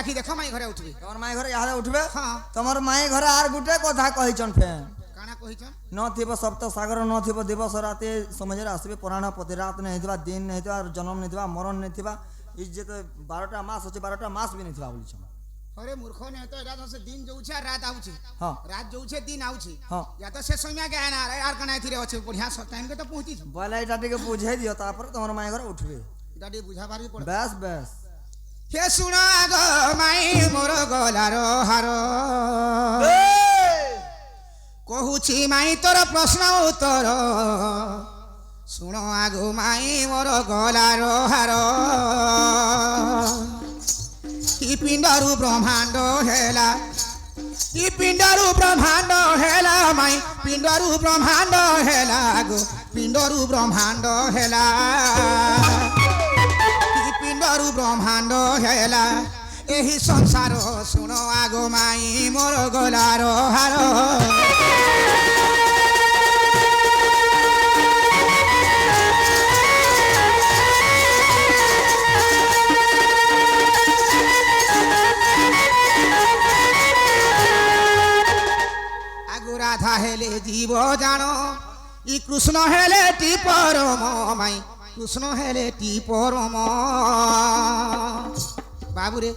ডাকি দেখ মাই ঘরে উঠবে তোমার মাই ঘরে ইহাদে উঠবে হ্যাঁ তোমার মাই ঘরে আর গুটে কথা কহিছন ফেন কাଣା কহিছন নথিব সপ্ত সাগর নথিব দিবস রাতে সমাজরে আসবে পুরাণ প্রতি রাত নেই থিবা দিন নেই থিবা জন্ম নেই থিবা মরণ নেই থিবা ই যে 12টা মাস আছে 12টা মাস भी नहीं থিবা বলিছন अरे मूर्ख ने तो एरा से दिन जोउछे और रात आउछे हां रात जोउछे दिन आउछे हां या तो से समय के ना यार कना थिरे अच्छे बढ़िया सब टाइम के तो पहुंची बोले এটা টিকে বুঝাই দিও তারপর তোমার মাই ঘরে উঠবে এটা দিয়ে বুঝা পারি পড়ে বেশ বেশ হে শুনা গো মাই মোর গলার হার কহুছি মাই তোর প্রশ্ন উত্তর শুনো আগো মাই মোর গলার হার ই পিণ্ডরু ব্রহ্মাণ্ড হেলা ই পিণ্ডরু ব্রহ্মাণ্ড হেলা মাই পিণ্ডরু ব্রহ্মাণ্ড হেলা গো পিণ্ডরু ব্রহ্মাণ্ড হেলা ই পিণ্ডরু ব্রহ্মাণ্ড হেলা ଏହି ସଂସାର ଶୁଣ ଆଗ ମାଇ ମୋର ଗଲାର ହାର রাধা হেলে জীব জান ই কৃষ্ণ হেলে টি পরম মাই কৃষ্ণ হেলে টি পরম বাবুরে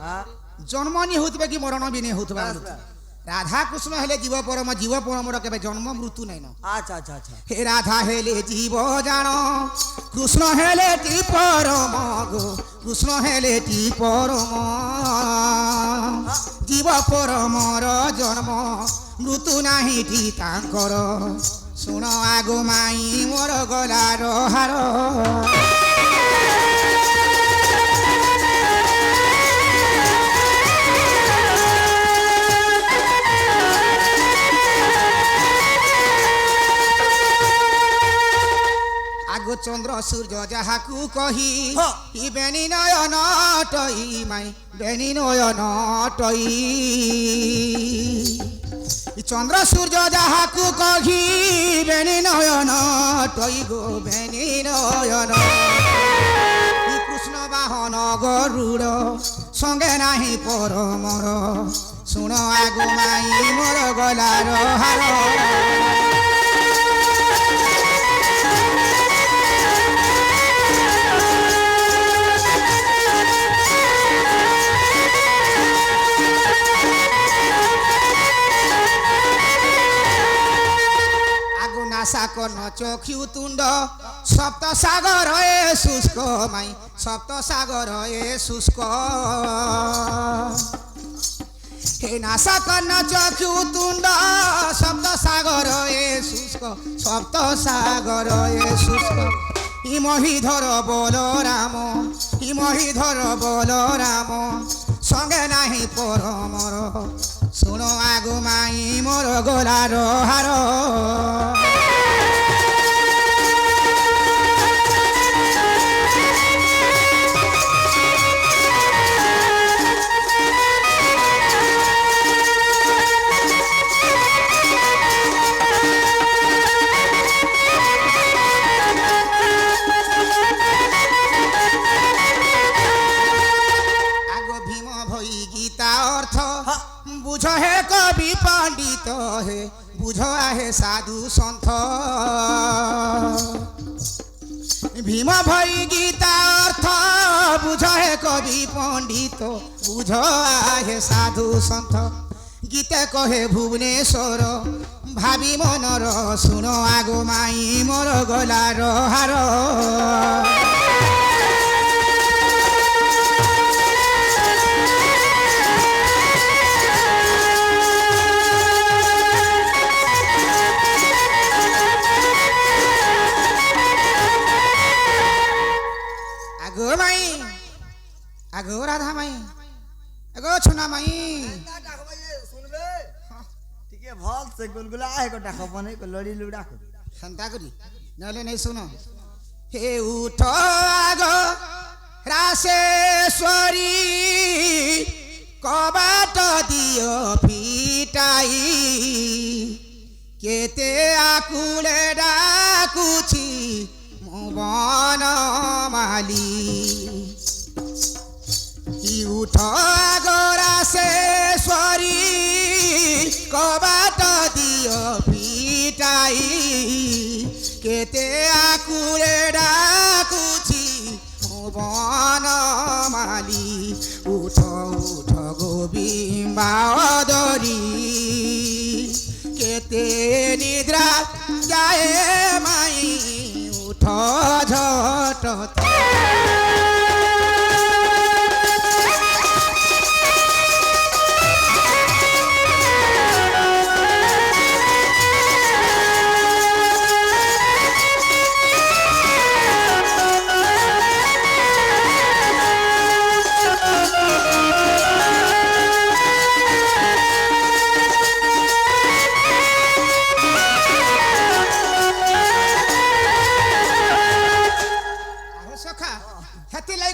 জন্ম নি হউতবে কি মরণ বি নি হউতবা রাধা কৃষ্ণ হেলে জীব পরমর কেবে জন্ম মৃত্যু নাই না আচ্ছা আচ্ছা আচ্ছা হে রাধা হেলে জীব জান কৃষ্ণ হেলে টি পরম গো কৃষ্ণ হেলে টি পরম জীব পরমর জন্ম মৃত্যু নাহি টি তাঙ্কর শুণ আগ মাই মোর গলার হার আগো চন্দ্র সূর্য যাহাকু কহি ই বেনি নয়ন টই মাই বেনি নয়ন টই চন্দ্র সূর্য যাহাকু কহি বেনি নয়ন টই গো বেনি নয়ন কৃষ্ণ বাহন গরুড় সঙ্গে নাহি পরমর শুণ আগু মাই মোর গলার হার সাকন চক্ষু তুণ্ড সপ্ত সাগর এ শুষ্ক মাই সপ্ত সাগর এ শুষ্ক হে নাসাকন চক্ষু তুণ্ড সপ্ত সাগর এ শুষ্ক সপ্ত সাগর এ শুষ্ক হিমহিধর বল রাম হিমহিধর বল রাম সঙ্গে নাহি পরমর শুণ আগু মাই মোর গলার হার বুঝ হে কবি পণ্ডিত হে বুঝ হে সাধু সন্থ ভীম ভই গীতা অর্থ বুঝ হে কবি পণ্ডিত বুঝ হে সাধু সন্থ গীতে কহে ভুবনেশ্বর ভাবি মনর শুণ আগ মাই মোর গলার হার আগো রাধা মাই আগো ছোনা মাই শুনবে টিকে ভাল সে গুলগুলা আহে কো ডাকব নাই কো লড়ি লুড়া কো শান্তা করি নলে নাই শুনো হে উঠ আগো রাসেশ্বরী কবাট দিও ফিটাই কেতে আকুলে ডাকুছি মো বনমালী উঠ আগরা ବାବୁରେ ଡାକୁଛି ମୋ ବନମାଲି ଉଠ ଉଠ ଗୋବିମ୍ବା ଅଦରି କେତେ ନିଦ୍ରା ଯାଏ ମାଇ ଉଠ ଝଟ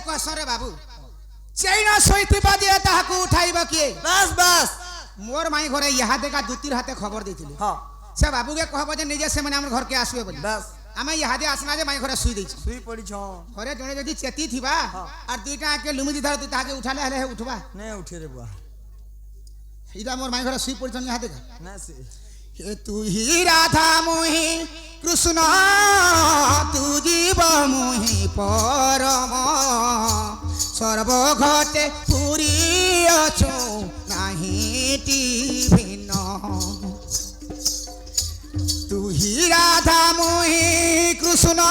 कसरे बाबू चैन शोइथिबा दिए ताहाकू उठाइबा किए बस बस मोर माई घरे यहाँ देखा दुतीर हाथे खबर देथिले हाँ से बाबू के कहबो जे निजे से माने हमर घर के आसबे बोली बस आमे यहाँ दे आसना जे माई घरे सुई दैछि सुई पड़ी छ घरे जने जदी चेती थिबा और दुईटा के लुमुदी धर तू ताके उठाले हले उठबा नहीं उठे रे बुआ इदा मोर माई घरे सुई पड़ी छ यहाँ देखा ना से हे तू ही राधा मोहि कृष्ण तू जीव मोहि परम सर्व घटे पुरी अछु नाही भिन्न तू ही राधा मोहि कृष्ण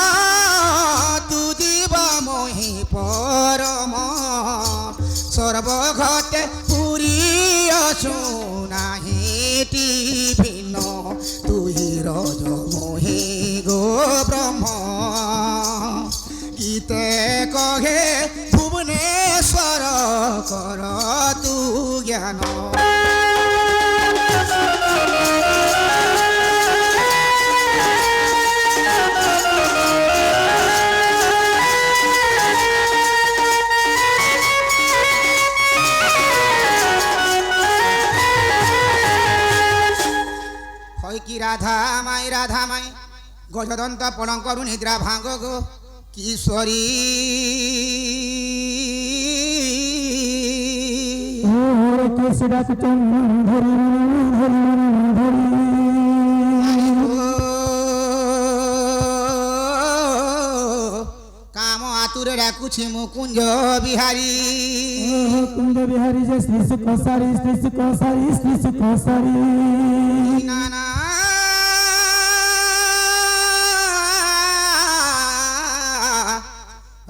तू जीव मोहि परम सर्व घटे पुरी अछु नाही भिन्न तू ही रज मोहि गो ब्रह्म गीते कहे भुवनेश्वर कर तू ज्ञान की राधा माई गजदंत पण करु निद्रा भांग गो किशोरी काम आतुरे डाकुछि मुकुंज बिहारी कुंज बिहारी जे श्री सुख सारी नाना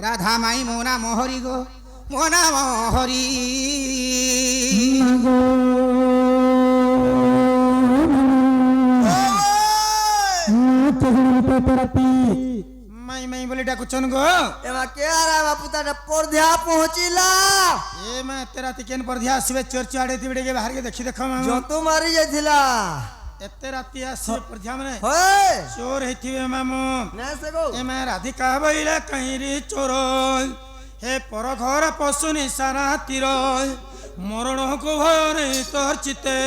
राधा माई मोना मोहरी गो मोना मोहरी माई माई बोले डाकुचन गो एमा के आरा बापू ता परध्या पहुंचिला ए मैं तेरा तिकेन परध्या आसीबे चर्च आड़े तिबड़े के बाहर के देखि देख मामा जो तू मारी जाथिला एते राती आसीबे परध्या माने होय चोर हेथिबे मामू ना से गो ए मैं राधिका बइला कहीं रे चोर हे पर घर पशुनी सारा तीर मरण को भय नहीं तोर चिते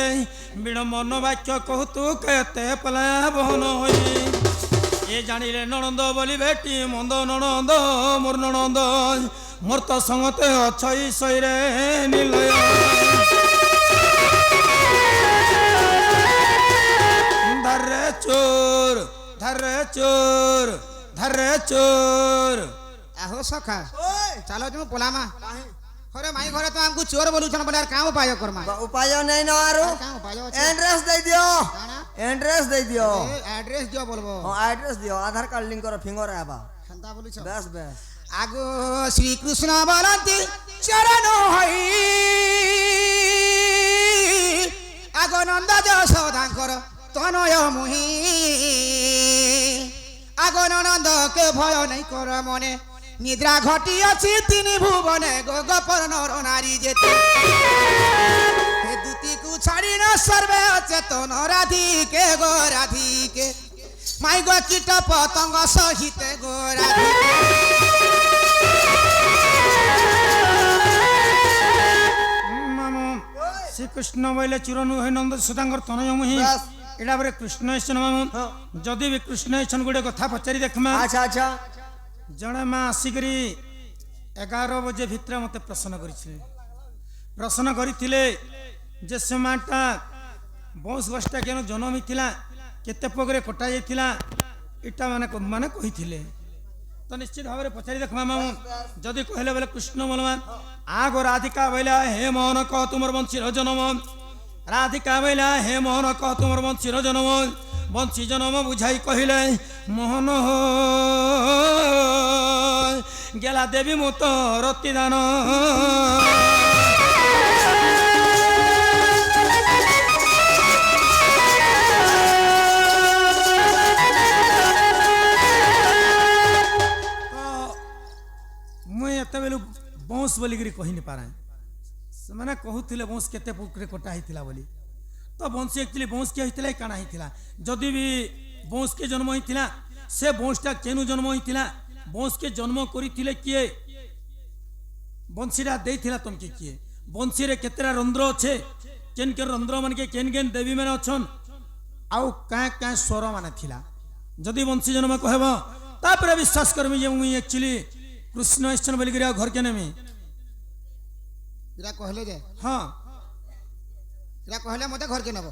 बिण मन वाक्य कहु तू कहते पला बहन होई ए जानिले ननंद बोली बेटी मंद ननंद मोर ननंद मोर तो संगते अछई सईरे निलय धरे चोर धरे चोर आहो सखा चलो तुम पोलामा अरे माई घरे तो हमको चोर बोलू छन बोलार का उपाय करमा उपाय नहीं न आरो का उपाय एड्रेस दे दियो एड्रेस दे दियो एड्रेस दियो बोलबो हां एड्रेस दियो आधार कार्ड लिंक करो फिंगर आबा खंता बोलू छ बस बस आगो श्री कृष्ण बोलंती चरण होई आगो नंद यशोदांकर तनय मुहि आगो नंद के भय नहीं कर मने निद्रा घटी अछि तीन भुवने गोपर नर नारी जेते हे दूती को छाड़ी न सर्वे चेतन राधिके गो राधिके माई गो कीट पतंग सहित गो राधिके मामू श्री कृष्ण बोले चिरनु हे नंद सुदांगर तनय मुहि एडा बरे कृष्ण एसन मामू जदि भी कृष्ण एसन गुडे कथा पचारि देखमा अच्छा अच्छा जड़े माँ आसिकरी 11 बजे भितर मत प्रश्न करते जे से माटा 22 वर्षटा केन जन्म होता केते पगरे कटा जाइथिला इटा माने कही তো নিশ্চিত ভাবে পচারি দেখবা মামু যদি কহিলে বলে কৃষ্ণ বলমা আগ রাধিকা বইলা হে মোহন কহ তোমার বংশীর জনম রাধিকা বইলা হে মোহন কহ তোমার বংশীর জনম বংশী জনম বুঝাই কহিলে মোহন গেলা দেবী মত রতিদান এতবেলু বଂଶ ବୋଲିକିରି କହି ନି ପାରେ ସେମାନେ କହୁଥିଲେ ବଂଶ କେତେ ପୁକରେ କଟା ହେଇଥିଲା ବୋଲି ତ ବଂଶୀ ଆକ୍ଚୁଆଲି ବଂଶ କିଏ ହେଇଥିଲା କାଣା ହେଇଥିଲା ଯଦି ବି ବଂଶ କେ ଜନ୍ମ ହେଇଥିଲା ସେ ବଂଶଟା କେନୁ ଜନ୍ମ ହେଇଥିଲା ବଂଶ କେ ଜନ୍ମ କରିଥିଲେ କିଏ ବଂଶୀଟା ଦେଇଥିଲା ତମକେ କିଏ ବଂଶୀରେ କେତେଟା ରନ୍ଧ୍ର ଅଛେ କେନ୍ କେନ୍ ରନ୍ଧ୍ର ମାନକେ କେନ୍ କେନ୍ ଦେବୀ ମାନେ ଅଛନ୍ ଆଉ କାଁ କାଁ ସ୍ୱର ମାନେ ଥିଲା ଯଦି ବଂଶୀ ଜନ୍ମ କହିବ ତାପରେ ବିଶ୍ୱାସ କରମି ଯେ ମୁଇଁ ଆକ୍ଚୁଆଲି কৃষ্ণ এসছেন বলি করে ঘর কে নেমি এরা কহলে যে হ্যাঁ এরা কহলে মতে ঘর কে নেব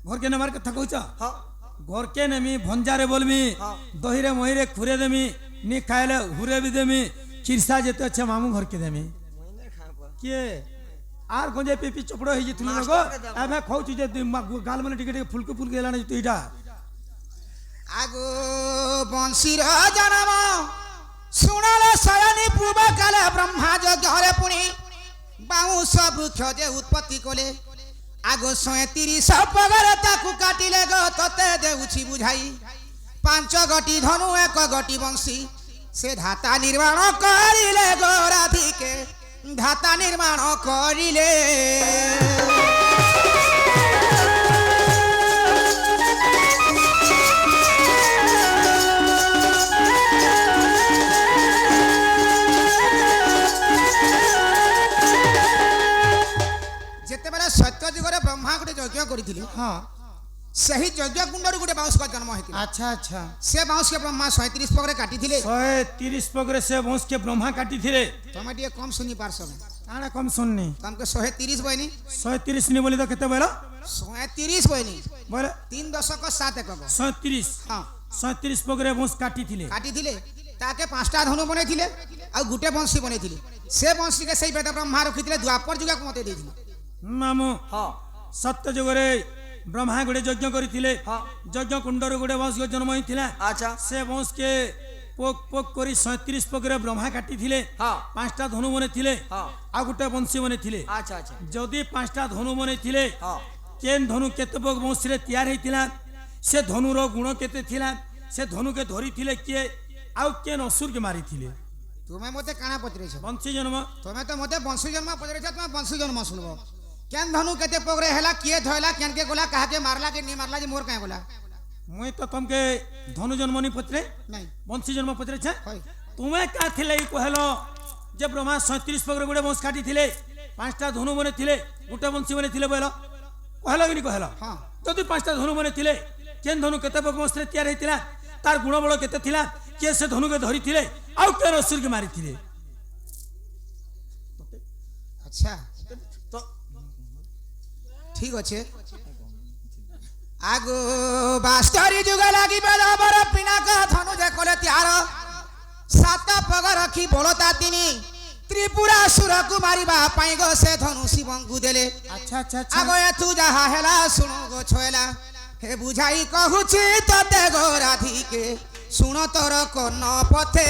ঘর কে নেবার কথা কইছ ঘর কে নেমি ভঞ্জারে বলবি দহিরে মহিরে খুরে দেমি নি খাইলে হুরে বি দেমি চিরসা যেতে আছে মামু ঘর কে দেমি কে আর গঞ্জে পিপি চপড় হই যেছিল গো এবে খাউছি যে গাল মানে টিকে টিকে ফুলকে ফুলকে এলানি তুই এটা আগো বংশীর জনম শুনালে শয়নী পূর্ব কালে ব্রহ্মা যজ্ঞরে পুনি বাউঁশ বৃক্ষ যে উৎপত্তি কলে আগো ৩৭ পগরে তাকু কাটিলে গো ততে দেউছি বুঝাই ৫ গটি ধনু ১ গটি বংশী সে ধাতা নির্মাণ করিলে গো রাধিকে ধাতা নির্মাণ করিলে যেতেবেলে সত্য যুগরে ব্রহ্মা গোটে যজ্ঞ করেছিল হ্যাঁ সেই যজ্ঞ কুণ্ডর গোটে বাউঁশ জন্ম হয়েছিল আচ্ছা আচ্ছা সে বাউঁশকে ব্রহ্মা ৩৭ পগরে কাটিলে 130 পগরে সে বংশকে ব্রহ্মা কাটিଥିଲେ তুমি টিকে কম শুনি পারছ আরে কম শুননি তোমাকে 130 বইনি 130 নি বলি তো কেতে বলো 130 বইনি বলে 3 দশক 7 একক 130 হ্যাঁ 130 পগরে বংশ কাটিଥିଲେ তাকে 5টা ধনু বনাইছিলে আর গোটে বংশী বনাইছিলে সে বংশীকে সেই বেদ ব্রহ্মা রখিଥିଲେ দ্বাপর যুগকে মতে ଦେଇଥିଲେ মামু হ্যাঁ সত্য যুগরে ব্রহ্মা গোটে যজ্ঞ করিଥିଲେ যজ্ঞ কুণ্ডর গোটে বংশ জন্ম হইଥିଲା আচ্ছা সে বংশকে পোক পোক করি 37 পগরে ব্রহ্মা কাটিଥିଲେ হ্যাঁ 5টা ধনু বনাইଥିଲେ হ্যাঁ আর গোটে বংশী বনাইଥିଲେ আচ্ছা আচ্ছা যদি 5টা ধনু বনাইଥିଲେ হ্যাঁ কেন ধনু কেতে পগ বংশীরে তৈয়ার হইଥିଲା সে ধনুর গুণ কেতে ଥିଲା সে ধনুকে ধরিଥିଲେ কিয়ে আউ কেন অসুরকে মারিଥିଲେ তুমি মতে কাଣା পচরেছ বংশী জন্ম তুমি তো মতে বংশী জন্ম পচরেছ তুমি বংশী জন্ম শুনব কেন ধনু কেতে পগরে হেলা কিয়ে ধইলা কেনকে গলা কাহাকে মারলা কে নি মারলা যে মোর কায় গলা মুই তো তমকে ধনু জন্ম নি পচরে নাই বংশী জন্ম পচরেছে হয় তুমি কা থিলে কহলো যে ব্রহ্মা 37 পগরে গোটে বংশ কাটিଥିଲେ 5টা ধনু বনেଥିଲେ গোটে বংশী বনেଥିଲେ বলো কহলো কি কহলো হ্যাঁ যদি 5টা ধনু বনেଥିଲେ কেন ধনু কেতে পগ বংশরে তৈয়ার হইଥିଲା তার গুণ বল কেতে ଥିଲା কে সে ধনুকে ধরিଥିଲେ আউ কেন অসুরকে মারিଥିଲେ আচ্ছা তো ঠিক আছে আগো বাস্তরি যুগ লাগি বেদবর পিনাক ধনু যে কলে ত্যার 7 পগ রখি বলতা তিনি ত্রিপুরা সুরকু মারিবা পাই গো সে ধনু শিবঙ্কু দেলে আচ্ছা আচ্ছা আচ্ছা আগো এতু যাহা হেলা শুনো গো ছয়লা হে বুঝাই কহুছি ততে গো রাধিকে শুনো তোর কোন পথে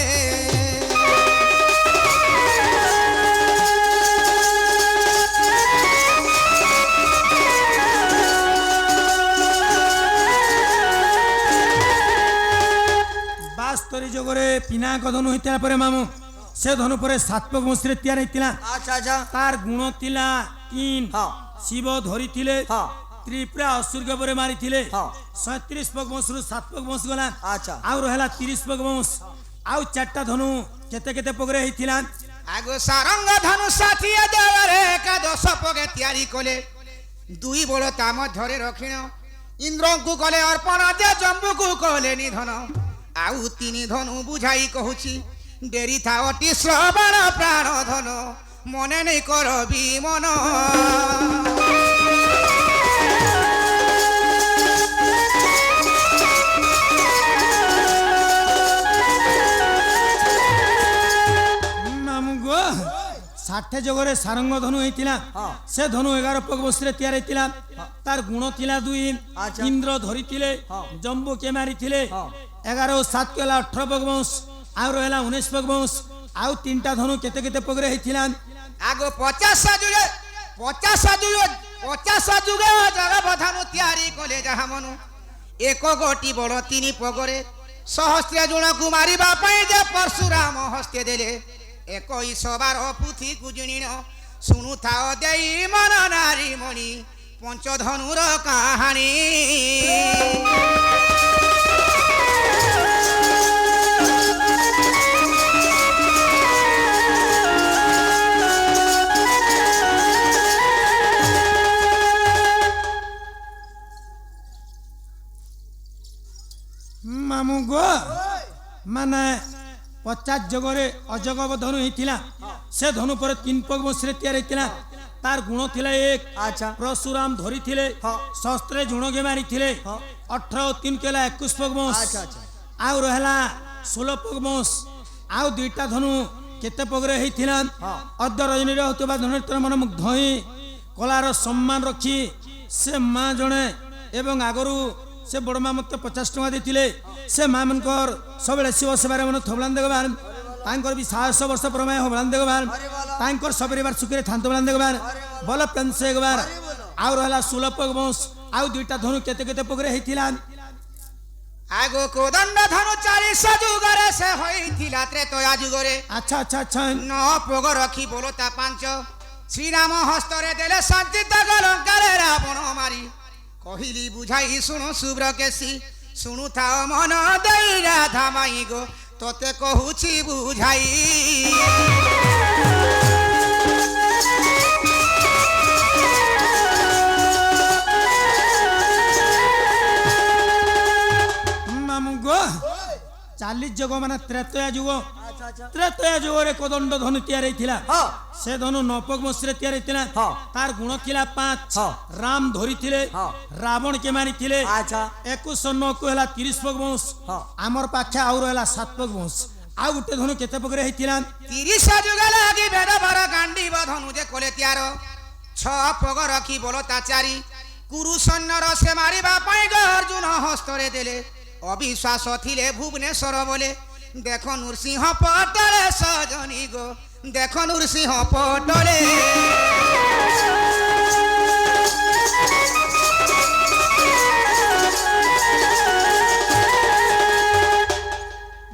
বাস্তরি যুগরে পিনাক ধনু হইতা পরে মামু সে ধনু পরে 7 পগ বংশরে তৈয়ার হইতিলা আচ্ছা আচ্ছা তার গুণ ଥିଲା 3 হ্যাঁ শিব ধরিଥିଲେ হ্যাঁ ত্রিপুরা অসুরকে পরে মারিଥିଲେ হ্যাঁ 37 পগ বংশରୁ 7 পগ বংশ গলা আচ্ছা আউ রহলা 30 পগ বংশ আউ 4টা ধনু কেতে কেতে পগরে হইতিলা আগো সারঙ্গ ধনু সাথিয়া দেওয়ারে একাদশ পগে তিয়ারি কলে 2 বড় তা মধ্যরে রখিণ ইন্দ্রଙ୍କୁ কলে অর্পণ দে জম্বুକୁ কলে নিধন আউ 3 ধনু বুঝাই কহুছি ডেরি থাওটি শ্রবণ প্রাণ ধন মনে নেই করবি মন কাঠে জগরে সারঙ্গ ধনু হইতিলা হ্যাঁ। সে ধনু 11 পগ বস্ত্রে তৈরি হইতিলা তার গুণ ଥିଲା 2 আচ্ছা। ইন্দ্র ধরিଥିଲେ হ্যাঁ। জম্বু কে মারিଥିଲେ হ্যাঁ। 11 7 কেলা 18 পগ বংশ ଆଉ ରହିଲା 19 ପଗ ବଂଶ ଆଉ ତିନିଟା ଧନୁ କେତେ କେତେ ପଗରେ ହେଇଥିଲା ଆଗୁ 50 ଯୁଗେ ଜଗବଧାନୁ ତିଆରି କଲେ ଯାହା ମନୁ ଏକ ଗୋଟି ବଡ଼ 3 ପଗରେ ସହସ୍ର ଜଣକୁ ମାରିବା ପାଇଁ ଯେ ପରଶୁରାମ ହସ୍ତେ ଦେଲେ 21 ବାର ପୃଥିକୁ ଜିଣିଣ ଶୁଣୁଥାଅ ଦେଇ ମନ ନାରୀ ମଣି ପଞ୍ଚଧନୁର କାହାଣୀ ମାମୁଁ ଗୋ ମାନେ 50 ଜଗରେ ଅଜଗବ ଧନୁ ହେଇଥିଲା ସେ ଧନୁ ପରେ 3 ପଗ ବଂଶରେ ତିଆରି ହେଇଥିଲା ତାର ଗୁଣ ଥିଲା 1 ଆଚ୍ଛା। ପରଶୁରାମ ଧରିଥିଲେ ହଁ। ଶସ୍ତ୍ରରେ ଝୁଣକେ ମାରିଥିଲେ ହଁ। 18 3 କେଲା 21 ପଗ ବଂଶ ଆଚ୍ଛା, ଆଚ୍ଛା। ଆଉ ରହିଲା 16 ପଗ ବଂଶ ଆଉ ଦୁଇଟା ଧନୁ କେତେ ପଗରେ ହେଇଥିଲା ହଁ। ଅର୍ଦ୍ଧ ରଜନୀରେ ହଉଥିବା ଧନୁତ୍ର ମନ ମୁଗ୍ଧ ହୋଇ କଳାର ସମ୍ମାନ ରଖି ସେ ମା ଜଣେ ଏବଂ ଆଗରୁ ସେ ବଡ଼ ମା ମତେ 50 ଟଙ୍କା ଦେଇଥିଲେ ସେ ମା ମାନଙ୍କର ସବୁବେଳେ ଶିବ ସେବାରେ ମନ ଥବଳାନ ଦେଗବାର ତାଙ୍କର ବି 700 ବର୍ଷ ପ୍ରମେୟ ହବଳାନ ଦେଗବାର ତାଙ୍କର ସପରିବାର ସୁଖରେ ଥାନ୍ତ ବଳାନ ଦେଗବାର ଭଲ ପ୍ରେମ ସେ ଦେଗବାର ଆଉ ରହିଲା 16 ପଗ ବଂଶ ଆଉ ଦୁଇଟା ଧନୁ କେତେ କେତେ ପଗରେ ହେଇଥିଲା ଆଗୁ କୋଦଣ୍ଡ ଧନୁ 400 ଯୁଗରେ ସେ ହୋଇଥିଲା ତ୍ରେତୟା ଯୁଗରେ ଆଚ୍ଛା ଆଚ୍ଛା ଆଚ୍ଛା 9 ପଗ ରଖି ବୋଲତା 5 ଶ୍ରୀରାମ ହସ୍ତରେ ଦେଲେ ଶାନ୍ତି ତାଗ ଲଙ୍କାରେ ରାବଣ ମାରି କହିଲି ବୁଝାଇ ଶୁଣୁ ଶୁଭ୍ର କେଶୀ ଶୁଣୁଥାଅ ମନ ଦେଇ ରାଧା ମାଇ ଗୋ ତତେ କହୁଛି ବୁଝାଇ ମାମୁଁ ଗୋ 40 ଯୁଗ ମାନେ ତ୍ରେତୟା ଯୁଗ ଆଚ୍ଛା ଆଚ୍ଛା ତ୍ରେତୟା ଯୁଗରେ କୋଦଣ୍ଡ ଧନୁ ତିଆରି ହେଇଥିଲା ହଁ। ସେ ଧନୁ 9 ପଗ ବଂଶରେ ତିଆରି ହେଇଥିଲା ହଁ। ତାର ଗୁଣ ଥିଲା 5 ହଁ। ରାମ ଧରିଥିଲେ ହଁ। ରାବଣ କେ ମାରିଥିଲେ ଆଚ୍ଛା। 2109 କୁ ହେଲା 30 ପଗ ବଂଶ ହଁ। ଆମର ପାଖେ ଆଉ ରହିଲା 7 ପଗ ବଂଶ ଆଉ ଗୋଟେ ଧନୁ କେତେ ପଗରେ ହେଇଥିଲା 30 ଯୁଗ ଲାଗି ବେଦ ଭର ଗାଣ୍ଡିବ ଧନୁ ଯେ କୋଲେ ତିଆର 6 ପଗ ରଖି ବୋଲତା 4 କୁରୁ ସୈନ୍ୟର ସେ ମାରିବା ପାଇଁ ଅର୍ଜୁନ ହସ୍ତରେ ଦେଲେ ଅବିଶ୍ୱାସ ଥିଲେ ଭୁବନେଶ୍ୱର ବୋଲେ ଦେଖ ନୃସିଂହ ପଟରେ ସଜନୀ ଗୋ ଦେଖ ନୃସିଂହ ପଟରେ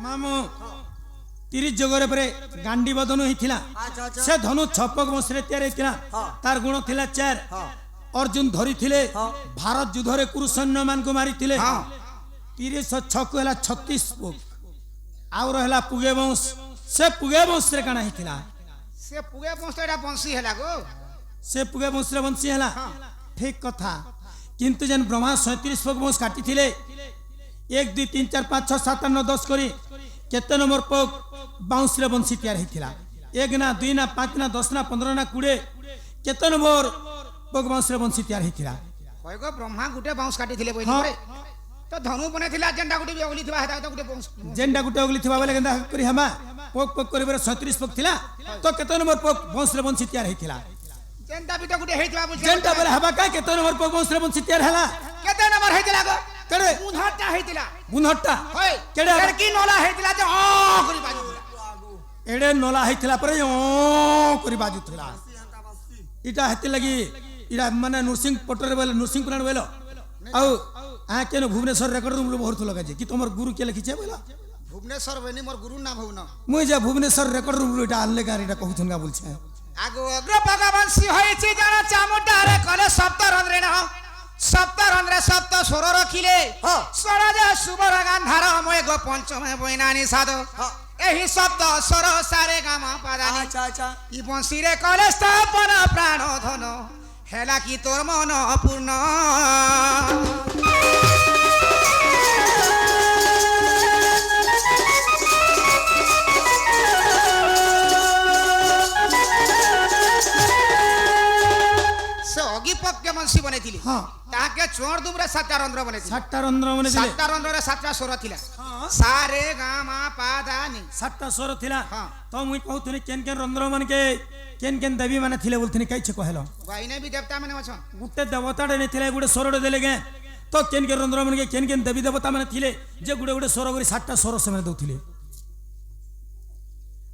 ମାମୁଁ 30 ଯୁଗରେ ପରେ ଗାଣ୍ଡିବ ଧନୁ ହେଇଥିଲା ଆଚ୍ଛା ଆଚ୍ଛା ସେ ଧନୁ 6 ପଗ ବଂଶରେ ତିଆରି ହେଇଥିଲା ହଁ। ତାର ଗୁଣ ଥିଲା 4 ହଁ। ଅର୍ଜୁନ ଧରିଥିଲେ ହଁ। ଭାରତ ଯୁଦ୍ଧରେ କୁରୁ ସୈନ୍ୟ ମାନଙ୍କୁ ମାରିଥିଲେ ହଁ। 36 କୁ ହେଲା 36 ପଗ ଆଉ ରହିଲା ପୁଗେ ବଂଶ ସେ ପୁଗେ ବଂଶରେ କାଣା ହେଇଥିଲା ସେ ପୁଗେ ପଞ୍ଚଟା ବଂଶୀ ହେଲା ଗୋ ସେ ପୁଗେ ବଂଶରେ ବଂଶୀ ହେଲା ଠିକ କଥା କିନ୍ତୁ ଯେନ୍ ବ୍ରହ୍ମା 37 ପଗ ବଂଶ କାଟିଥିଲେ 1 2 3 4 5 6 7 8 9 10 କରି କେତେ ନମ୍ବର ପଗ ବାଉଁଶରେ ବଂଶୀ ତିଆରି ହେଇଥିଲା 1 ନା 2 ନା 5 ନା 10 ନା 15 ନା 20 କେତେ ନମ୍ବର ପଗ ବାଉଁଶରେ ବଂଶୀ ତିଆରି ହେଇଥିଲା କହି ଗୋ ବ୍ରହ୍ମା ଗୁଟେ ବାଉଁଶ କାଟିଥିଲେ ବୋଇଲି ହଁ। ପରେ ତ ଧନୁ ବନେଇଥିଲା ଯେନ୍ଟା ଗୁଟେ ବି ଅଗଲି ଥିବା ହେଟା ତ ଗୁଟେ ବାଉଁଶ ଯେନ୍ଟା ଗୁଟେ ଅଗଲି ଥିବା ବେଲେ କେନ୍ତା କରି ହେମା ପଗ ପଗ କରିବାରେ 37 ପଗ ଥିଲା ତ କେତେ ନମ୍ବର ପଗ ବାଉଁଶରେ ବଂଶୀ ତିଆରି ହେଇଥିଲା ଯେନ୍ଟା ବି ତ ଗୁଟେ ହେଇଥିବା ବୁଝି ଯେନ୍ଟା ବେଲେ ହେବା କାଇଁ କେତେ ନମ୍ବର ପଗ ବାଉଁଶରେ ବଂଶୀ ତିଆରି ହେଲା କେତେ ନମ୍ବର ହେଇଥିଲା ଗো କେଡେ ମୁହଁଟା ହେଇଥିଲା ଗୁଣହଟ୍ଟା ହୋଇ କେଡେ କେଡେ କି ନଲା ହେଇଥିଲା ଯେ କରି ବାଜୁଥିଲା ଏଡେ ନଲା ହେଇଥିଲା ପରେ କରି ବାଜୁଥିଲା ଇଟା ହେତି ଲାଗି ଇଟା ମାନେ ନୃସିଂହ ପଟରେ ବେଲେ ନୃସିଂହ ପୁରାଣ ବେଲ ଆଉ କେନ ଭୁବନେଶ୍ୱର ରେକର୍ଡ ରୁମ୍ ବହୁତ ଲଗାଇছে କି তোমার গুরু কে লিখিছে বলা ভুবনেশ্বর বেনি মোর গুরু নাম হউন মুই যে ভুবনেশ্বর রেকর্ড রুম এটা আনলে গার এটা কহুছন গা বলছে আগো অগ্র ভগবংশী হয়েছে জানা চামুন্ডারে কলে সপ্তরন্ধ্রে না সপ্তরন্ধ্রে সপ্ত স্বর রখিলে হ্যাঁ। স্বরাজে সুবর গান্ধার ময় গো পঞ্চমে বৈনানি সাধ হ্যাঁ। ଏହି ଶବ୍ଦ ସ୍ୱର ସାରେ ଗାମ ପାଦାନି ଆଚ୍ଛା ଆଚ୍ଛା ଇ ବଂଶୀରେ କଲେ ସ୍ଥାପନ ପ୍ରାଣ ଧନ ହେଲା କି ତୋର ମନ ପୂର୍ଣ୍ଣ ସେ ଅଗି दीपक के बंसी बनेथिले हाँ ताके चोर दुमरे सातटा रंध्र बनेथिले 7टा रंध्र মানে দিলে सातटा रंध्रे सातटा स्वर थिला हाँ सारे गा मा पा दा नि 7टा स्वर थिला हाँ। तो मुई कहथुनी केन केन रंध्र मन के केन देवी माने थिले बोलथुनी कैसे कहलो गाइने भी देवता माने अछन गुटे देवताडे ने थिले गुटे स्वरडे देले गे तो केन रंध्र मन के केन देवी देवता माने थिले जे गुटे गुटे स्वर करी 7टा स्वर से माने दउथिले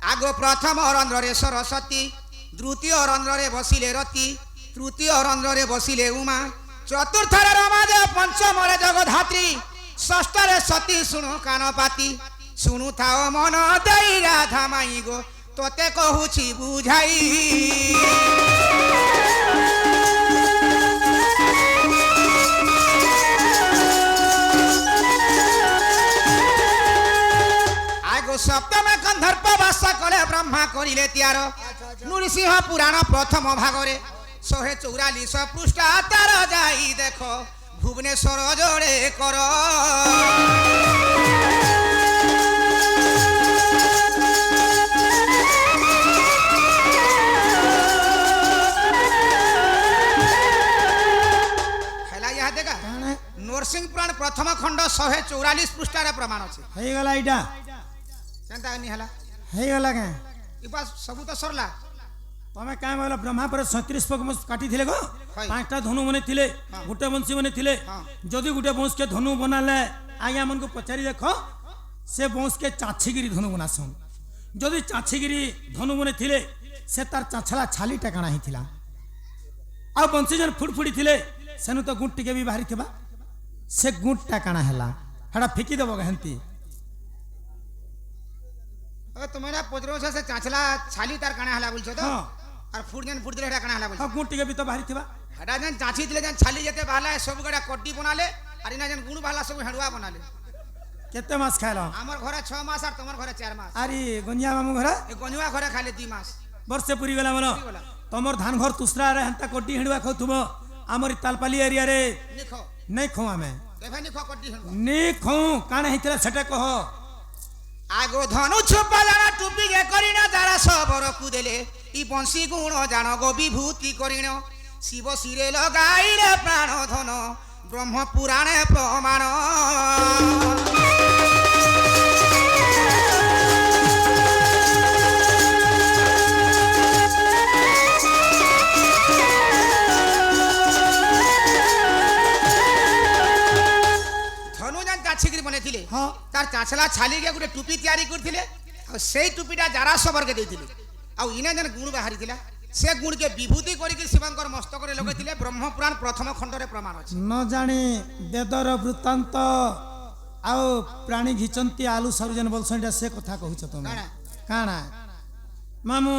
आगो प्रथम रंध्रे सरस्वती द्वितीय रंध्रे बसिले रति तृतीय रंध्रे बसिले उमा चतुर्थ रमादेव पंचम जगधात्री षष्ठ सती सुनु कानपाती सुनु थाओ मन देई राधा माई गो तोते कहूछि बुझाई आगो सप्तम गंधर्प वास कले ब्रह्मा करिले त्यार नृसिंह पुराण प्रथम भागरे 144 पृष्ठ तार जाई देख भुवनेश्वर जोड़े कर हेला यह देखा काणे नरसिंह पुराण प्रथम खंड 144 पृष्ठ प्रमाण अछि हेई गला इटा केनता नि हला हेई गला के ई बात सब तो सरला तमे काय बोला ब्रह्मा पर 37 पग काटी थिले गो हाय। 5टा धनु बने थिले हाँ। गुटे बंसी बने थिले हाँ। जदि गुटे बंश के धनु बनाले आज्ञा मन को पचारि देखो से बंश के चाछीगिरी धनु बनासन जदि चाछीगिरी धनु बने थिले से तार चाछला छाली टकाणा ही थिला आ बंसी जन फुटफुटी थिले सेनु तो गुट टिके भी बाहरी थिबा से गुट टकाणा हला हड़ा फेकी देबो गहंती तुम्हारा पोजरो से चाचला छाली तार काना हला बोलछो तो हाँ। और फुट दिले हटा काना हला बोलछो आ गुट टिके भी तो बाहरी थिबा हटा जन चाची दिले जन छाली जते बाला है सब गड़ा कोटी बनाले और इना जन गुण बाला सब हडुआ बनाले केते मास खाइलो हमर घरे 6 मास और तमर घरे 4 मास अरे गंजिया मामू घर ए गनुआ घरे खाले 2 मास वर्षे पुरी गला मन गला। तमर धान घर तुसरा रे हंता कोटी हिडवा खाउथुबो आमर तालपाली एरिया रे निखो नहीं खाऊ आमे देखे निखो कोटी हडुआ नहीं खाऊ काणे हितला सेटा कह आगो धनु छुपालाना टुपी के करिना तारा सबर कुदेले ई बंसी गुण जान गो विभूति करिनो शिव सिरे लगाई रे प्राण धन ब्रह्म पुराणे प्रमाण धनु जन चाछिगिरी बने थिले हाँ तार चाछला छाली के गुटे टुपी तैयारी करथिले आ सेई टुपीटा जारा सबर के देथिले आ इने जन गुण बाहरी थिला से गुण के विभूति करी के शिवंकर मस्तक रे लगेथिले ब्रह्म पुराण प्रथम खंड रे प्रमाण अछि न जानी वेदर वृत्तांत आउ प्राणी घिचंती आलू सरुजन बोलसन से कथा कहूछ तुम काଣା? काणा मामू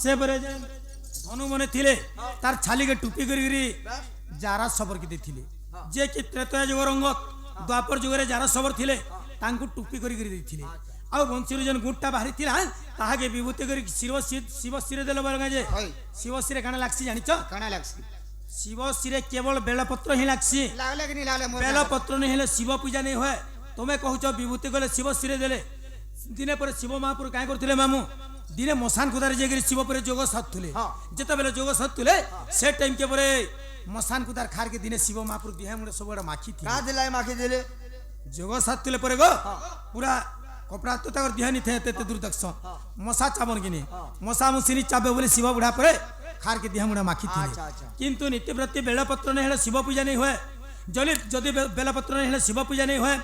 से बरे जे धनु मने थिले तार छाली के टुपी करी जारा सबर के देथिले जे कि त्रेता युग रंगत द्वापर युग रे जारा सबर थिले तांकु टुपी करी देथिले आउ बंशीर जन गुट्टा बाहरी थिला ताहा के विभूति करी शिव सिरे देले बरगा जे होय शिव सिरे काना लागसी जानिच काना लागसी शिव सिरे केवल बेलपत्र ही लागसी लागले कि नहीं लागले मोर बेलपत्र नहीं हेले शिव पूजा नहीं हुए तुम्हें कहूच विभूति गले शिव सिरे देले दिने पर शिव महापुर क्या करथिले मामू दिने मसान कुदारे जेगिरी शिव पर जोग साधुले जेते बेले जोग साधुले से टाइम के परे मसान कुदार खार के दिने शिव महापुर दिहे मुंडे सब बड़ा माखी थी का दिलाई माखी दिले जोग साधुले परे गो पूरा कपड़ा तो तकर दिहा नहीं थे ते दूर तक मसा चाबन किनी मसा मुसिनी चाबे बोले शिव बुढ़ा परे खार के दिहा मुंडा माखी थी अच्छा अच्छा किंतु नित्यव्रती बेलपत्र नहीं हेले शिव पूजा नहीं हुए जदि जदि बेलपत्र नहीं हेले शिव पूजा नहीं हुए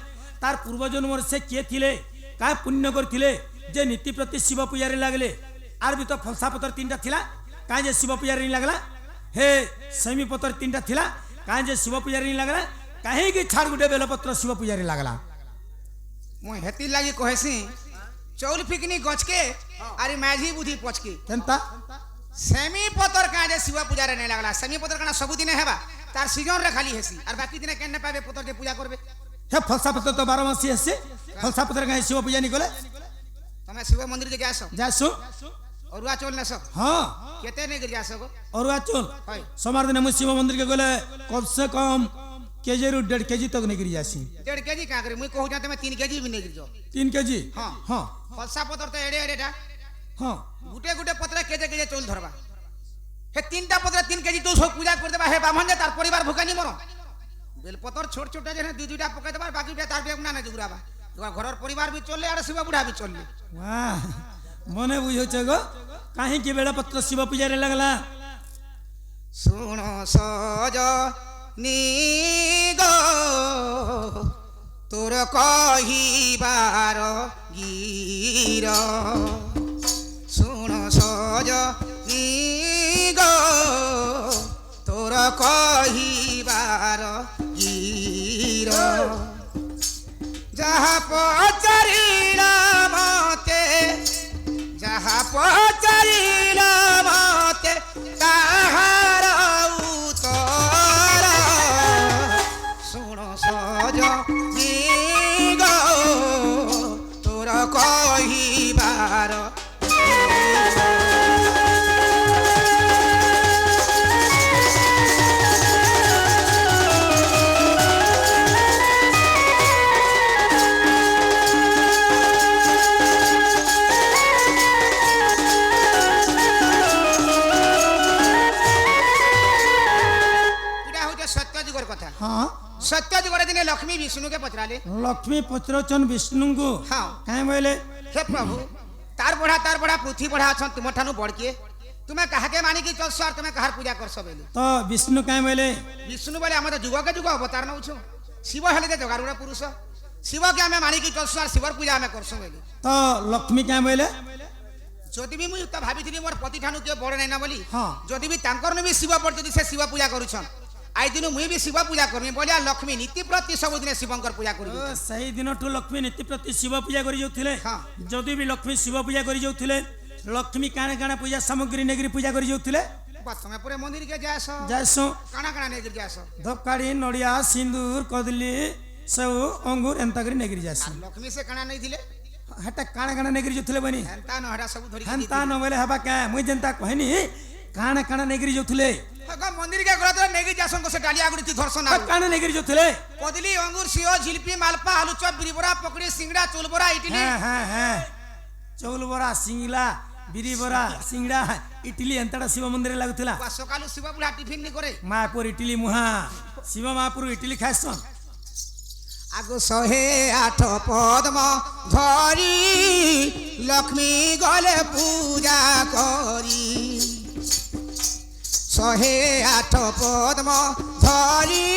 तार पूर्व जन्म से किए थिले का पुण्य करथिले जे नीति प्रति शिव पूजा रे लागले आर भी तो फलसा पत्र 3टा थिला का जे शिव पूजा रे नहीं लागला हे सेमी पत्र 3टा थिला का जे शिव पूजा रे नहीं लागला काहे कि छाड़ गुटे बेलपत्र शिव पूजा रे लागला मु हेती लागी कहसी चौल फिकनी गचके अरे माझी बुद्धि पचके केनता सेमी पतर का जे शिव पूजा रे नहीं लागला सेमी पतर का सब दिन हेबा तार सीजन रे खाली हेसी और बाकी दिन केन पाबे पतर के पूजा करबे हे फलसा पत्र तो 12 मासी हसे फलसा पत्र का शिव पूजा नहीं गले तमे शिव मंदिर के आसो जासु अरुआ चौल न सब हां केते नहीं गिर जासो गो और चल हाय सोमवार दिन हम शिव मंदिर के गले कम से कम केजी रू 1.5 केजी तक नहीं गिर जासी 1.5 केजी का करे मुई कहू जाते मैं 3 केजी भी नहीं गिर जाओ 3 केजी हाँ। हाँ फलसा पतर तो एडे एडेटा हाँ गुटे गुटे पत्र केजे केजे चौल धरबा হে 3টা পত্রে 3 কেজি তো সব পূজা করে দেবা হে ব্রাহ্মণ যে তার পরিবার ভুকানি মর বেলপতর ছোট ছোট যে 2-2টা পকাই দেবা বাকিটা তার বেগ না জুগুরাবা তোমার ঘরের পরিবার বি চললে আর শিব বুড়া বি চললে वाह मने बुझौछ गो काहे के बेड़ा पत्र शिव पूजा रे लगला শুণ সজ নিগ তোর কহিবার গীর শুণ সজ নিগ তোর কহিবার গীর যাহা পচারিলা মতে যাহা পচারিলা মতে তাহার উত্তর শুণ সজ নিগ তোর কহিবার এটা হচ্ছে সত্যযুগের কথা हां সত্যযুগের দিনে লক্ষ্মী বিষ্ণুকে পচরালে लक्ष्मी पत्रचन विष्णु को हाँ। काहे बोले हे प्रभु तार बड़ा पृथ्वी बड़ा अछन तुम ठानु बड़के तुम्हें काहे मानी की चलस और तुम्हें कहार पूजा करस बेले तो विष्णु काहे बोले विष्णु बोले हम तो जुग के जुग अवतार नउछु शिव हेले जे जगारुड़ा पुरुष शिव के हमें मानी की चलस और शिवर पूजा हमें करस बेले तो लक्ष्मी काहे बोले যদি বি মুই তা ভাবিଥିଲି মোর পতি ঠানু কে বড় নাই না বলি हाँ। যদি বি তাঙ্কর নে বি শিব পড় যদি সে শিব পূজা করুছন আই দিন মুই বি শিব পূজা করমি বলিয়া লক্ষ্মী নীতি প্রতি ସବୁଦିନେ ଶିବଙ୍କର ପୂଜା କରିବି तो सही दिन ठू लक्ष्मी नीति प्रति शिव पूजा करी जाउथिले हाँ। जदि भी लक्ष्मी शिव पूजा करी जाउथिले लक्ष्मी काणे काणे पूजा सामग्री नेगरी पूजा करी जाउथिले बस तुम्हें पूरे मंदिर के जायस जासु काना काना नेगिर जायस धपकाड़ी नड़िया सिंदूर कदली सब अंगूर एंता करी नेगरी जासु लक्ष्मी से काना नहीं थिले हेटा काणे काणे नेगरी जाउथिले बनी हेंता न हडा सब धरि हंता न बोले हबा का मुई जनता कहनी काणे काणे नेगरी जाउथिले मंदिर के गला तो नेगी जासन को से डालिया गुड़ी धरसन आ काणे नेगरी जाउथिले कदली अंगूर सियो जिलपी मालपा आलू चप बिरीबरा पकड़ी सिंगड़ा चुलबरा इडली हाँ हाँ हाँ चौल बरा सिंगला बिरी बरा सिंगड़ा इडली एंताटा शिव मंदिर लागुथिला बा सकालू शिव बुढ़ा टिफिन नहीं करे महापुर इडली मुहा शिव महापुर इडली खाइसन आगो 108 पद्म धरी लक्ष्मी गले पूजा करी 108 पद्म धरी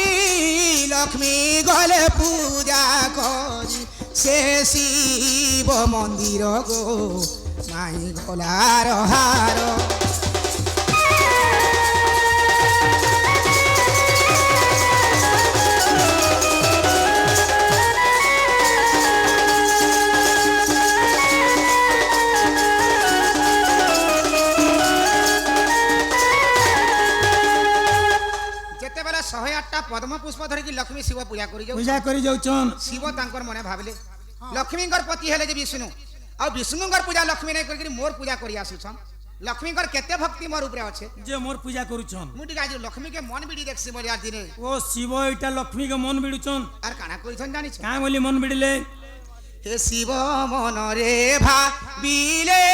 लक्ष्मी गले पूजा करी से शिव मंदिर गो माई गलार हार যেতেবেলে 108টা পদ্ম পুষ্প ধরিকি লক্ষ্মী শিব পূজা করি যাও पूजा करी जाउछन শিব তাঙ্কর মনে ভাবিলে লক্ষ্মীঙ্কর পতি হেলে যে বিষ্ণু আর বিষ্ণুঙ্কর পূজা লক্ষ্মী নাই করি মোর পূজা করি আসুছন লক্ষ্মীঙ্কর কেতে ভক্তি মোর উপরে আছে जे मोर पूजा करूछन মু টিকে আজ লক্ষ্মী কে মন বিড়ি দেখছি মোর আর দিনে ओ शिव इटा लक्ष्मी के मन बिडुछन আর কানা কইছন জানিছ का बोली मन बिडले হে শিব মনরে ভাবিলে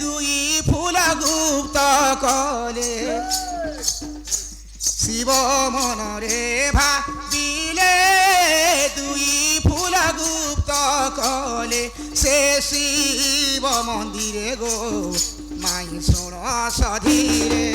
দুই ফুল গুপ্ত কলে শিব মনরে ভাবিলে দুই ফুল গুপ্ত কলে সে শিব মন্দিরে গো মাই শোণ সধীরে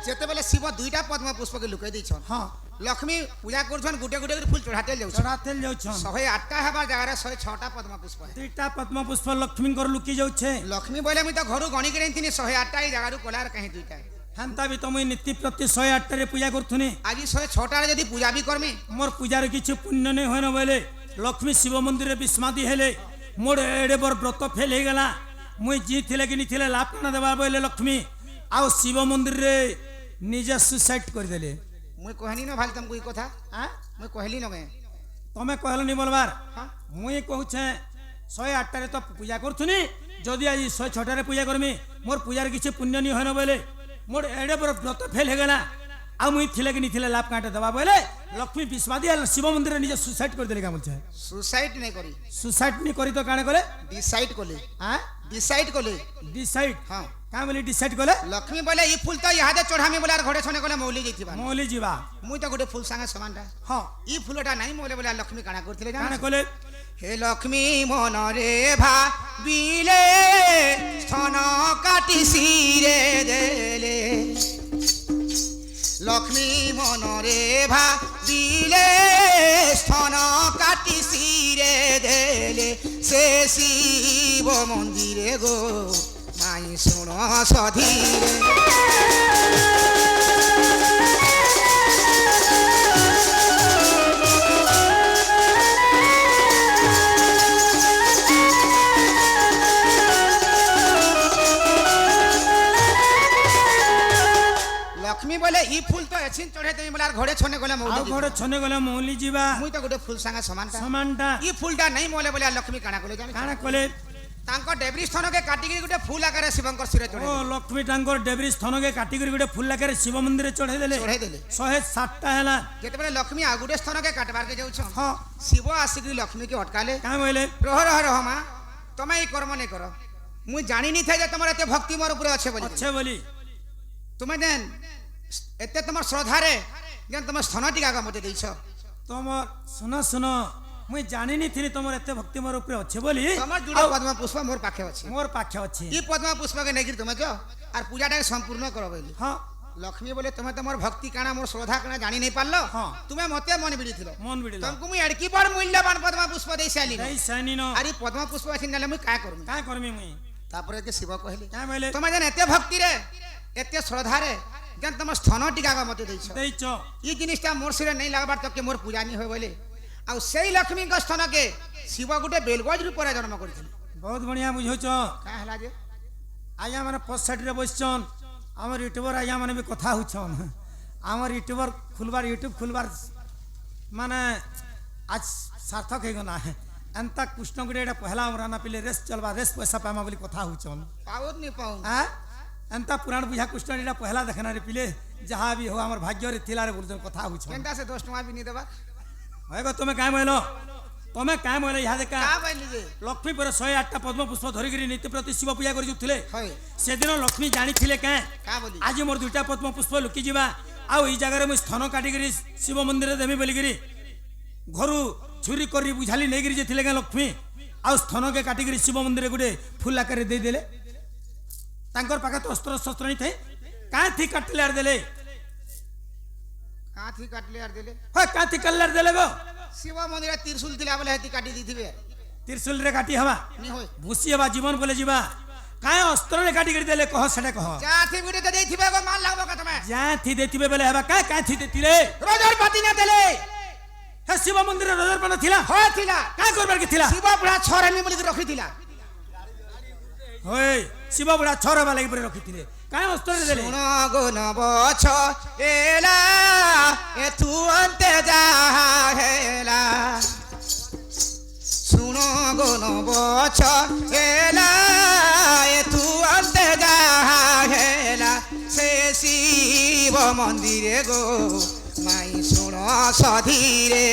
যেতেবেলে শিব 2টা পদ্ম পুষ্পকে লুকাই দিয়েছন हां লক্ষ্মী পূজা করছন গুটে গুটে করে ফুল চড়াতে যাচ্ছ चढ़ाते जाउछन 108টা হবার জায়গায় 106টা পদ্ম পুষ্প तीटा पद्म पुष्प लक्ष्मी कर लुकी जाउछे লক্ষ্মী বলে আমি তো ঘরু গণি করে তিনি 108টা এই জায়গাରୁ কলার কাহি 2টা हंता भी तमुई नीति प्रति 108 रे पूजा करथुनी আজি 106টারে যদি পূজা বি করমি मोर पूजार किछु पुण्य नहीं होन बोले लक्ष्मी शिव मंदिर रे विस्मादी हेले मोर एडे बर व्रत फेल हे गला मुई जी थिले कि नी थिले लाभ काना देबा बोले लक्ष्मी आउ शिव मंदिर रे निजे सुसाइड कर देले মুই কহনি ন ভাল তুমকু এই কথা हां মুই কহিলি নবে तमे कहलनी बोलबार हां मुई कहूछे 108 रे तो पूजा करथुनी যদি আজ 106টারে পূজা করমি মোর পূজার কিছু পুণ্য নি হন বলে মোর এডে বড় ব্রত ফেল হয়ে গেলা আর মুই থিলে কি নিথিলে লাভ কাটে দেবা বলে লক্ষ্মী বিস্মাদি আর শিব মন্দিরে নিজে সুসাইড করে দিলে কা বলছে সুসাইড নাই করি সুসাইড নি করি তো কানে কলে ডিসাইড কলে হ্যাঁ ডিসাইড কলে ডিসাইড হ্যাঁ কা বলি ডিসাইড কলে লক্ষ্মী বলে ই ফুল তো ইহাদে চঢ়ামি বলে আর ঘরে ছনে গলে মৌলি যাইতিবা মৌলি ଯିବା মুই তো গোটে ফুল সাঙ্গে সমানটা ହଁ ই ফুলটা নাই মোলে বলে আর লক্ষ্মী কাଣା করছিলে কানে জানা কলে হে লক্ষ্মী মনরে ভাবিলে স্তন কাটি শিরে দেলে লক্ষ্মী মনরে ভাবিলে স্তন কাটি শিরে দেলে সে শিব মন্দিরে গো মাই শুণ সধীরে লক্ষ্মী বলে ই ফুল তো এছিন চড়ে তুমি বলে আর ঘরে ছনে গলে ଆଉ মৌলি ଘରେ ଛନେ ଗଲେ ମୌଲି ଯିବା মুই তো গোটে ফুল সাঙ্গে সমানটা ସମାନଟା ই ফুলটা নাই মোলে বলে আর লক্ষ্মী কাଣା কলে জানি କାଣା কলে তাঙ্ক ডেবরি স্থানকে কাটিকি গোটে ফুল আকারে শিবঙ্কর শিরে চড়ে ଓ ଲକ୍ଷ୍ମୀ ତାଙ୍କର ଡେବ୍ରି ସ୍ଥନକେ କାଟିକରି ଗୋଟେ ଫୁଲ ଲାଖରେ ଶିବ ମନ୍ଦିରରେ ଚଢ଼େଇ ଦେଲେ চড়াই দেলে 107ଟା ହେଲା যেতবেলে লক্ষ্মী আর গোটে স্থানকে কাটবারকে যাউছ ହଁ শিব আসিকি লক্ষ্মীকে অটকালে କାଁ କହିଲେ রহ রহ রহ মা তুমি এই কর্ম নেই কর মুই জানি নি থাই যে তোমার এতে ভক্তি মোর উপরে আছে বলি ଅଛେ ବୋଲି তুমি দেন এতে তোমার শ্রদ্ধারে যেন তোমার স্থানটি আগা মতে দিয়েছ ତମର ଶୁନ ମୁଇଁ ଜାଣିନି ଥିଲି ତମର ଏତେ ଭକ୍ତି ମୋର ଉପରେ ଅଛେ ବୋଲି তোমার জুড়ে পদ্ম পুষ্প মোর পাখে আছে ମୋର পাখେ ଅଛି ই পদ্ম পুষ্পকে নেগির তুমি যাও আর পূজাটাকে সম্পূর্ণ করো বলি ହଁ লক্ষ্মী বলে তুমি তোমার ভক্তি কানা মোর শ্রদ্ধা কানা জানি নাই পারলো হ্যাঁ। তুমি মতে মন বিড়িছিল মন বিড়িল তোমাকে মুই এড়কি বড় মূল্যবান পদ্ম পুষ্প দেই সাইলি এই সাইনিন আর এই পদ্ম পুষ্প আছে নালে মুই কায় করমি কাঁ করমি মুই তারপরে কে শিব কহিলি কাঁ କହିଲେ তুমি যেন এতে ভক্তি রে এতে শ্রদ্ধারে যেন তোমার স্থন টিকা মতে দিয়েছ ଦେଇଛ এই জিনিসটা মোর সিরে নেই লাগবার তকে মোর পূজা নি হয় বলে আর সেই লক্ষ্মীଙ୍କ স্থানকে শিব গোটে বেলগজ রূপরে জন্ম করেছিল ବହୁତ ବଢିଆ ବୁଝଉଛ কাঁ হেলা যে ଆଜ୍ଞା ମାନେ ପଛ ସାଇଡ୍ରେ ବସିଛନ୍ ଆମର ୟୁଟ୍ୟୁବର ଆଜ୍ଞା ମାନେ ବି କଥା ହଉଛନ୍ ଆମର ୟୁଟ୍ୟୁବର ଖୁଲବାର ୟୁଟ୍ୟୁବ ଖୁଲବାର ମାନେ ଆଜ ସାର୍ଥକ ହେଇଗଲା ଏନ୍ତା କୃଷ୍ଣ ଗୁଟେ ଏଇଟା ପହଲା ଆମର ନା ପିଲେ ରେସ୍ ଚଲବା ରେସ୍ ପଇସା ପାଇମା ବୋଲି କଥା ହଉଛନ୍ পাওত নি পাও আ এন্তা পুরাণ বুঝা কৃষ্ণ এটা পহলা দেখনা রে পিলে যাহা বি হো আমার ভাগ্যরে থিলারে বলছন কথা হউছন কেনটা সে 10 টাকা বি নি দেবা হয়গো তুমি কাই মইল তুমি কাই মইল ইহা দেখা কা বাইলি যে লক্ষ্মী পরে 108টা পদ্ম পুষ্প ধরিকি নিত্য প্রতি শিব পূজা করি যুথিলে হয় সেদিন লক্ষ্মী জানিছিলে কে কা বলি আজি মোর দুইটা পদ্ম পুষ্প লুকি ଯିବା ଆଉ এই জায়গাରେ ମୁଁ ସ୍ଥାନ କାଟିକିରି ଶିବ ମନ୍ଦିରରେ ଦେମି ବୋଲିକିରି ଘରୁ ଚୋରି କରି ବୁଝାଲି ନେଇକିରି ଯେଥିଲେ କେ ଲକ୍ଷ୍ମୀ ଆଉ ସ୍ଥାନକେ କାଟିକିରି ଶିବ ମନ୍ଦିରରେ ଗୋଟେ ଫୁଲ ଆକାରରେ ଦେଇଦେଲେ ତାଙ୍କର ପାଖେ ତ ଅସ୍ତ୍ର ଶସ୍ତ୍ର ନି ଥାଏ କାଁଥି କାଟିଲେ ଆର ଦେଲେ কাঁথি কাটলে আর দিলে হয় কাঁଥି কাটଲାର ଦେଲେ গো শিব মন্দিরে ত্রিশূল দিলা বলে হেতি কাটি দিথিবে ত্রিଶୂଲରେ କାଟି ହବା নি হয় ଭୁସି ହେବା ଜୀବନ ବୋଲେ ଯିବା କାଁ ଅସ୍ତ୍ରରେ କାଟିକିରି ଦେଲେ କହ ସେଟା କହ জাথি গুটে তে দেইথিবে গো মান লাগবো কা তুমি ଯାଥି ଦେଇଥିବେ ବେଲେ ହେବା କାଁଥି ଦେଇଥିଲେ রোজর পাতি না দেলে ହେ ଶିବ ମନ୍ଦିର ରଜରପାନ ଥିଲା হয়ছিলা କାଁ করবার কি ଥିଲା শিব বুড়া ছরেমি বলি রখিছিলা হয় শিব বুড়া ছর হবা লাগি পরে রখিଥିଲେ কাঁ অস্ত্ରରେ দেলে শুন গো নবছ এলা এ তু অন্তে যাহা হেলা শুন গো নবছ এলা এ তু অন্তে যাহা হেলা সে শিব মন্দিরে গো মাই শুন সধীরে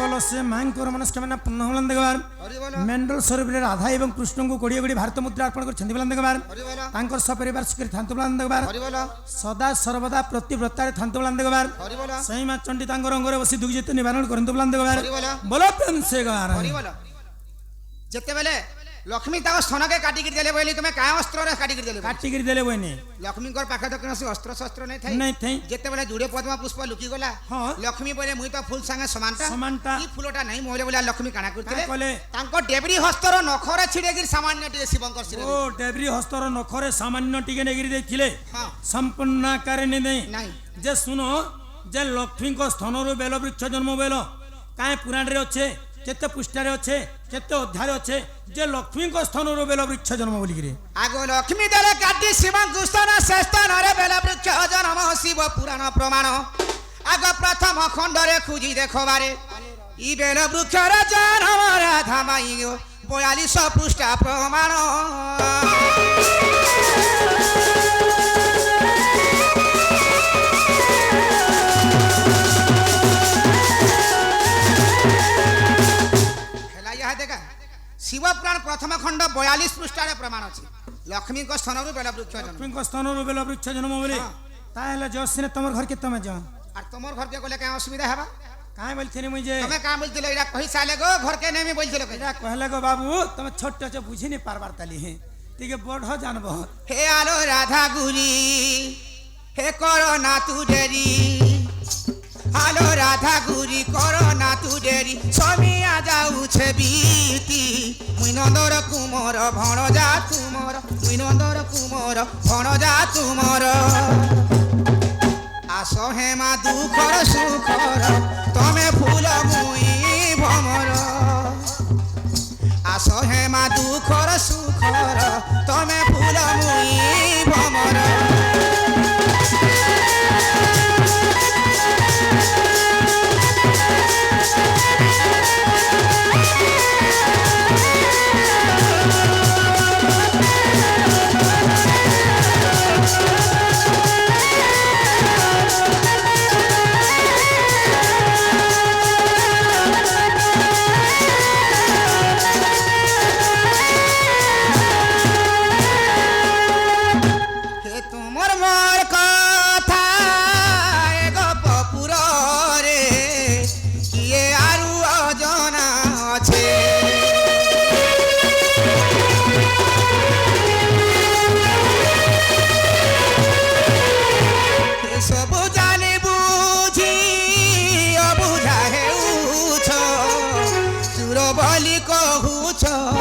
বলো সে মাঙ্কর মনস্কামনা পূর্ণ হলেন দেখবার হরি বল মেন্ডল স্বরূপে রাধা এবং কৃষ্ণଙ୍କୁ কোড়িয়ে কোড়িয়ে ଭାରତ ମୁଦ୍ରା ଅର୍ପଣ କରିଛନ୍ତି ବୋଲେ ଦେଖବାର হরি বল ତାଙ୍କର ସପରିବାର ସୁଖରେ ଥାନ୍ତୁ ବୋଲେ ଦେଖବାର হরি বল ସଦା ସର୍ବଦା ପ୍ରତିବ୍ରତାରେ ଥାନ୍ତୁ ବୋଲେ ଦେଖବାର হরি বল সেই মা চণ্ডী ତାଙ୍କର ଅଙ୍ଗରେ ବସି ଦୁଃଖିତ ନିବାରଣ କରନ୍ତୁ ବୋଲେ ଦେଖବାର হরি বল ବୋલો ପ୍ରେମ ସେ ଗାର হরি বল যেতেবেলে লক্ষ্মী তাও স্তনকে কাটিকি দেলে বলি তুমি কাঁ অস্ত্রে কাটিকি দেলে কাটিକିରି ଦେଲେ বইনি লক্ষ্মীঙ্কর পাখে তো কোনসি অস্ত্র শস্ত্র নাই থাই নাই থাই যেতেবেলে জুড়ে পদ্ম পুষ্প লুকি গলা হ্যাঁ। লক্ষ্মী বলে মুই তো ফুল সাঙ্গে সমানটা সমানটা এই ফুলটা নাই মহিলা বলে লক্ষ্মী কানা করতে কাঁ কলে তাঙ্ক ডেবরি হস্তর নখরে ছিড়েগির সামান্য টিকে শিবঙ্কর শিরে ଓ ଡେବ୍ରି ହସ୍ତର ନଖରେ ସାମାନ୍ୟ ଟିକେ ନେଇକିରି ଦେଇଥିଲେ ହଁ ସମ୍ପୂର୍ଣ୍ଣ ଆକାରରେ ନେଇ নাই ଯେ ଶୁଣ ଯେ ଲକ୍ଷ୍ମୀଙ୍କ ସ୍ଥାନରୁ ବେଲ ବୃକ୍ଷ ଜନ୍ମ ବେଲ କାହିଁ ପୁରାଣରେ ଅଛେ କେତେ ପୃଷ୍ଠାରେ ଅଛେ କେତେ ଅଧ୍ୟାୟରେ ଅଛେ ଯେ ଲକ୍ଷ୍ମୀଙ୍କ ସ୍ଥାନରୁ ବେଲ ବୃକ୍ଷ ଜନ୍ମ ବୋଲିକିରି ଆଗ ଲକ୍ଷ୍ମୀ ଦେଲେ କାଟି ଶିବଙ୍କୁ ସ୍ଥାନ ସେ ସ୍ଥାନରେ ବେଲ ବୃକ୍ଷ ଜନ୍ମ ଶିବ ପୁରାଣ ପ୍ରମାଣ ଆଗ ପ୍ରଥମ ଖଣ୍ଡରେ ଖୋଜି ଦେଖବାରେ ଇ ବେଲ ବୃକ୍ଷର ଜନ୍ମ ରାଧା ମାଇ 42 ପୃଷ୍ଠା ପ୍ରମାଣ शिवपुराण प्रथम खंड 42 पृष्ठार प्रमाण अच्छी लक्ष्मी स्थान बेल वृक्ष लक्ष्मी स्थान बेल वृक्ष जन्म बोले ताहले जसिने तमर घर के तमे जा और तुमर घर के गले क्या असुविधा है काहे बोलथिनी मुई जे तमे का बोलथिले एरा कहि साले गो घर के नेमी बोलथिले एरा कहले गो बाबू तमे छोट छ बुझी नहीं पारबार ताली है तिके बड़ हो जानबो हे आलो राधा गुरी हे करो ना तू देरी आलो राधा गुरी करो ना तू देरी समिया जाऊ छे बीती मुई नंदर कुमर भणजा तुमर मुई नंदर कुमर भणजा तुमर आसो हेमा दुखर सुखर तमे फूल मुई भमर आसो हेमा दुखर सुखर तमे फूल मुई भमर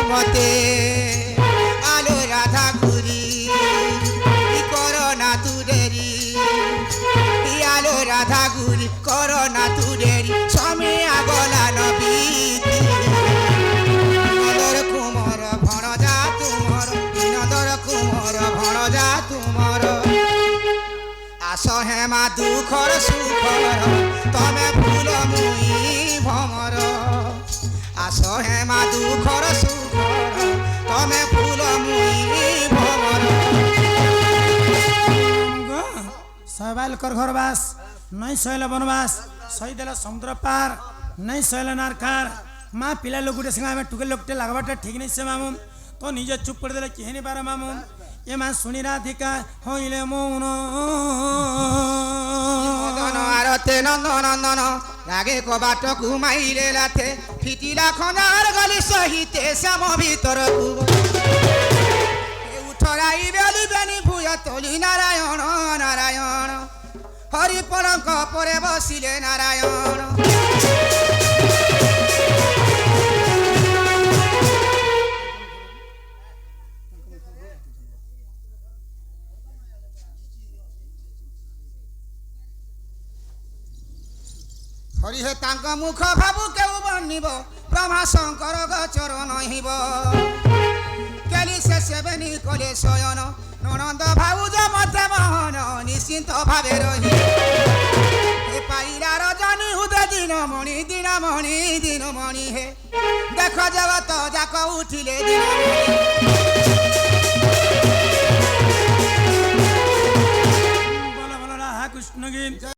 मते आलो राधा गुरी करो ना तू देरी आलो राधा गुरी करो ना तू देरी समय आगला नबीती नंदर कुमार भणजा तुमर नंदर कुमार भणजा तुमर आस हेमा दुखर सुखर तमे फूल मुई भमर आस हेमा दुखर सुखर तमे फूल मुई भमर सहबाल कर घरवास नहीं सहल बनवास सही देला समुद्र पार नहीं सहल नारकार माँ पिला लोग गुटे संगा में टुके लोगटे लागबाटा ठीक नहीं से मामू तो निजे चुप कर देला केहे नहीं पारे मामू ये माँ सुनी राधिका होइले मौन आरते नंदन नंदन रागे को बाट घुमाइले लाथे फिटिला खंजार गली सहिते श्याम भीतर उठराई बेली बेनी भूय तोली नारायण नारायण हरि पलंक परे बसिले नारायण हरि हे तांक मुख भाबु केउ बनिब ब्रह्मा शंकर गचर नहिब केली से सेबनी कले शयन ननंद भाउज मध्य मोहन निश्चिंत भावे रही हे पाइला रजनी उदय दिन मणि हे देख जगत जाक उठिले दिन बोला बोला राधा कृष्ण की